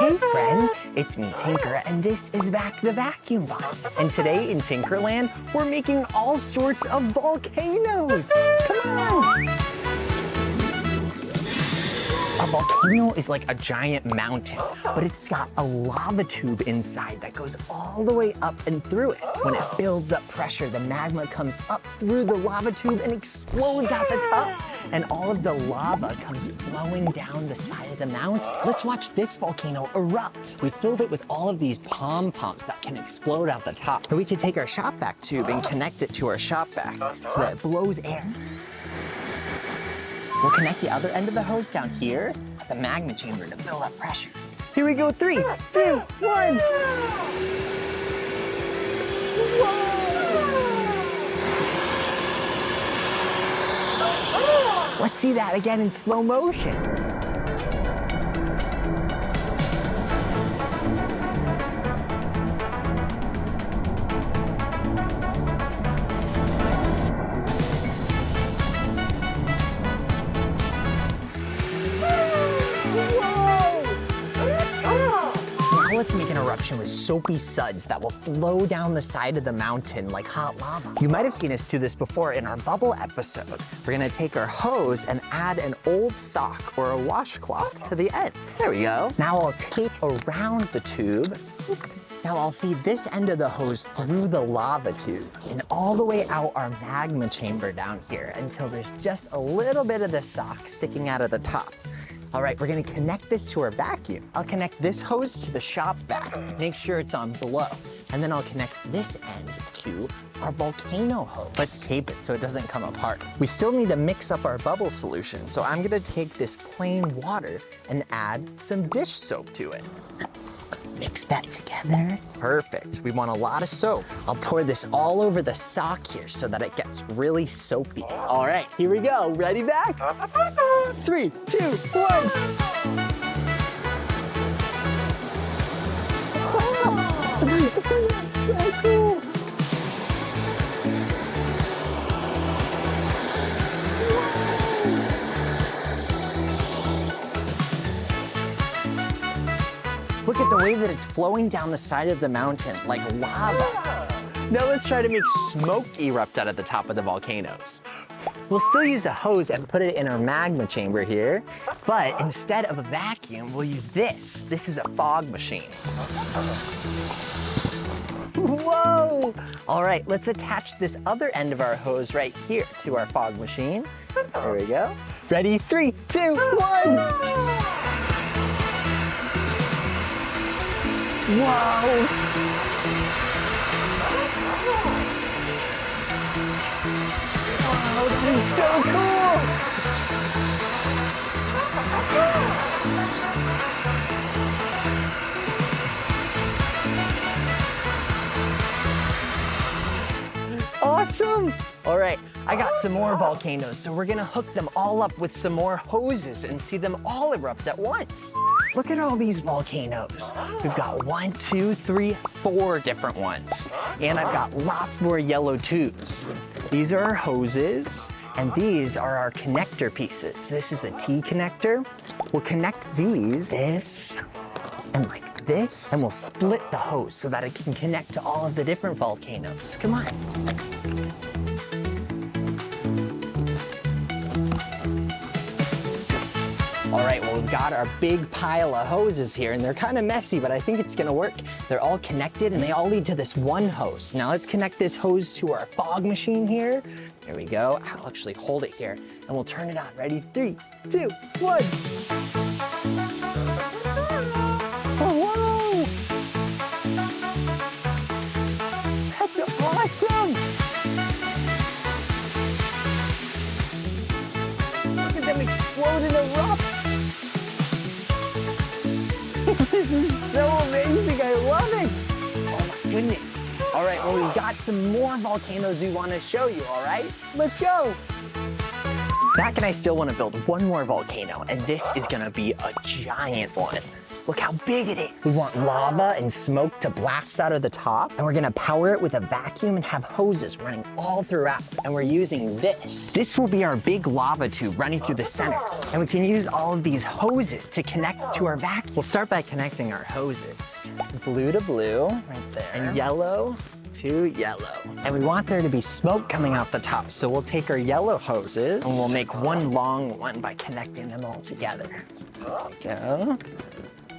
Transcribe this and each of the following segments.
Hey friend, it's me Tinker, and this is Vac the Vacuum Bot. And today in Tinkerland, we're making all sorts of volcanoes. Come on! A volcano is like a giant mountain, but it's got a lava tube inside that goes all the way up and through it. When it builds up pressure, the magma comes up through the lava tube and explodes out the top. And all of the lava comes flowing down the side of the mountain. Let's watch this volcano erupt. We filled it with all of these pom-poms that can explode out the top. And we can take our shop vac tube and connect it to our shop vac so that it blows air. We'll connect the other end of the hose down here at the magma chamber to build up pressure. Here we go, 3, 2, 1. Whoa! Let's see that again in slow motion. Let's make an eruption with soapy suds that will flow down the side of the mountain like hot lava. You might have seen us do this before in our bubble episode. We're gonna take our hose and add an old sock or a washcloth to the end. There we go. Now I'll tape around the tube. Now I'll feed this end of the hose through the lava tube and all the way out our magma chamber down here until there's just a little bit of the sock sticking out of the top. All right, we're gonna connect this to our vacuum. I'll connect this hose to the shop vac, make sure it's on blow. And then I'll connect this end to our volcano hose. Let's tape it so it doesn't come apart. We still need to mix up our bubble solution, so I'm gonna take this plain water and add some dish soap to it. Mix that together. Perfect. We want a lot of soap. I'll pour this all over the sock here so that it gets really soapy. All right, here we go. Ready, Vac? 3, 2, 1. That's so cool. Look at the way that it's flowing down the side of the mountain like lava. Now let's try to make smoke erupt out of the top of the volcanoes. We'll still use a hose and put it in our magma chamber here, but instead of a vacuum, we'll use this. This is a fog machine. Whoa! All right, let's attach this other end of our hose right here to our fog machine. There we go. Ready? 3, 2, 1! Whoa! Wow, that is so cool! Awesome! All right, I got some more volcanoes, so we're gonna hook them all up with some more hoses and see them all erupt at once. Look at all these volcanoes. We've got 1, 2, 3, 4 different ones. And I've got lots more yellow tubes. These are our hoses, and these are our connector pieces. This is a T connector. We'll connect these, this, and like this, and we'll split the hose so that it can connect to all of the different volcanoes. Come on. All right, well, we've got our big pile of hoses here, and they're kind of messy, but I think it's gonna work. They're all connected, and they all lead to this one hose. Now let's connect this hose to our fog machine here. There we go. I'll actually hold it here, and we'll turn it on. Ready? 3, 2, 1. Oh, whoa! That's awesome! Look at them explode and erupt! This is so amazing, I love it! Oh my goodness. All right, well, we've got some more volcanoes we want to show you, all right? Let's go. Vac and I still want to build one more volcano, and this is gonna be a giant one. Look how big it is. We want lava and smoke to blast out of the top, and we're gonna power it with a vacuum and have hoses running all throughout. And we're using this. This will be our big lava tube running through the center. And we can use all of these hoses to connect to our vacuum. We'll start by connecting our hoses. Blue to blue, right there. And yellow to yellow. And we want there to be smoke coming out the top. So we'll take our yellow hoses and we'll make one long one by connecting them all together. There we go.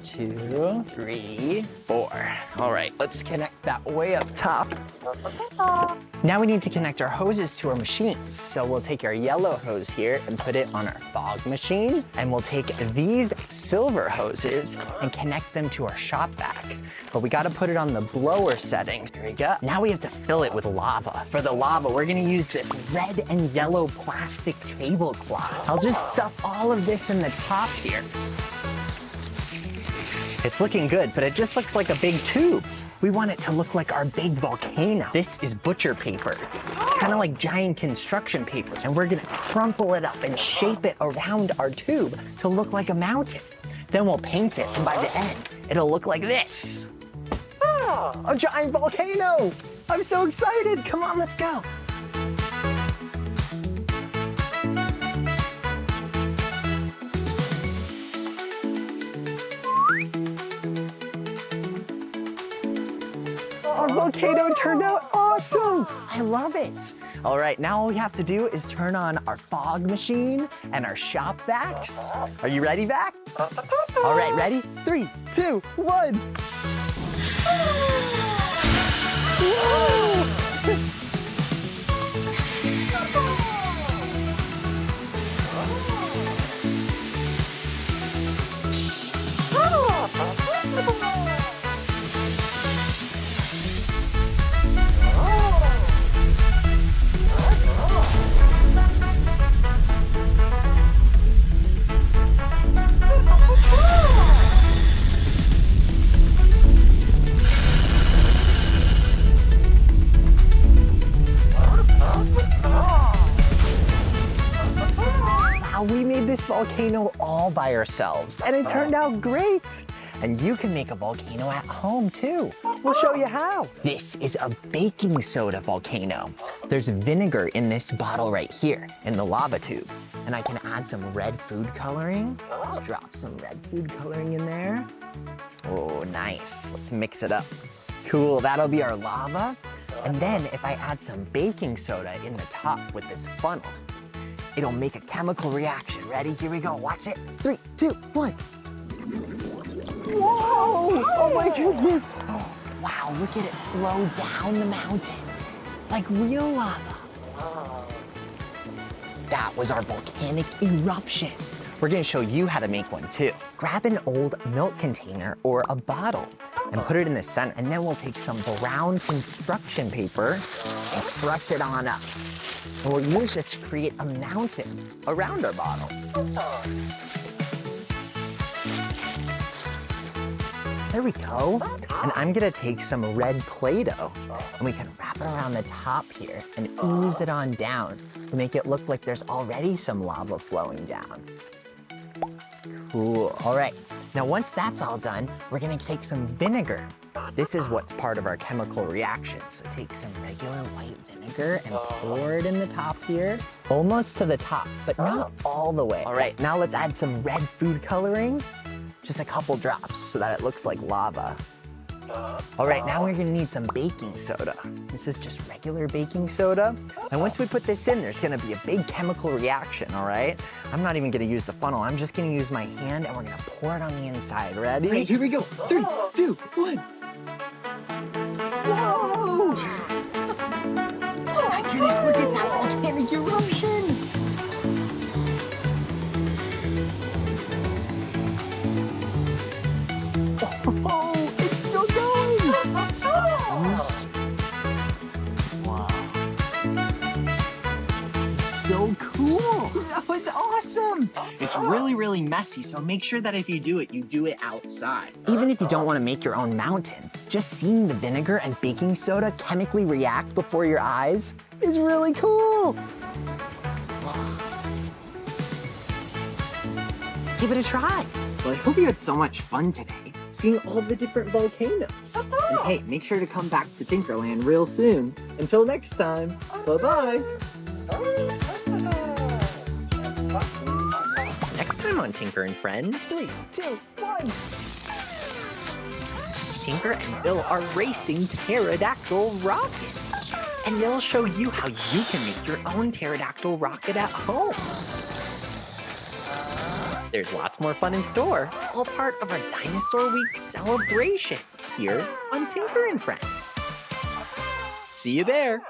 2, 3, 4. All right, let's connect that way up top. Now we need to connect our hoses to our machines. So we'll take our yellow hose here and put it on our fog machine. And we'll take these silver hoses and connect them to our shop vac. But we gotta put it on the blower settings. Here we go. Now we have to fill it with lava. For the lava, we're gonna use this red and yellow plastic tablecloth. I'll just stuff all of this in the top here. It's looking good, but it just looks like a big tube. We want it to look like our big volcano. This is butcher paper, kind of like giant construction paper. And we're gonna crumple it up and shape it around our tube to look like a mountain. Then we'll paint it, and by the end, it'll look like this. A giant volcano! I'm so excited, come on, let's go. Our volcano turned out awesome. I love it. All right, now all we have to do is turn on our fog machine and our shop vacs. Are you ready, Vac? All right, ready? 3, 2, 1. Whoa! We made this volcano all by ourselves, and it turned out great. And you can make a volcano at home too. We'll show you how. This is a baking soda volcano. There's vinegar in this bottle right here in the lava tube. And I can add some red food coloring. Let's drop some red food coloring in there. Oh, nice. Let's mix it up. Cool, that'll be our lava. And then if I add some baking soda in the top with this funnel, it'll make a chemical reaction. Ready? Here we go. Watch it. 3, 2, 1. Whoa! Oh my goodness. Wow, look at it flow down the mountain like real lava. That was our volcanic eruption. We're gonna show you how to make one too. Grab an old milk container or a bottle and put it in the center. And then we'll take some brown construction paper and crush it on up. And we'll use this to create a mountain around our bottle. There we go. And I'm gonna take some red Play-Doh and we can wrap it around the top here and ooze it on down to make it look like there's already some lava flowing down. Cool, all right. Now once that's all done, we're gonna take some vinegar. This is what's part of our chemical reaction. So take some regular white vinegar and pour it in the top here, almost to the top, but not all the way. All right, now let's add some red food coloring, just a couple drops so that it looks like lava. All right, now we're gonna need some baking soda. This is just regular baking soda. And once we put this in, there's gonna be a big chemical reaction, all right? I'm not even gonna use the funnel. I'm just gonna use my hand and we're gonna pour it on the inside. Ready? Right, here we go. 3, 2, 1. Whoa! Oh my goodness, look at that volcanic eruption. Oh, it's still going. Wow. So cool. That was awesome. It's really, really messy, so make sure that if you do it outside. Even if you don't want to make your own mountain, just seeing the vinegar and baking soda chemically react before your eyes is really cool. Give it a try. Well, I hope you had so much fun today, seeing all the different volcanoes. And hey, make sure to come back to Tinkerland real soon. Until next time, bye-bye. Next time on Tinker and Friends. 3, 2, 1. Tinker and Bill are racing pterodactyl rockets. And they'll show you how you can make your own pterodactyl rocket at home. There's lots more fun in store, all part of our Dinosaur Week celebration here on Tinker and Friends. See you there.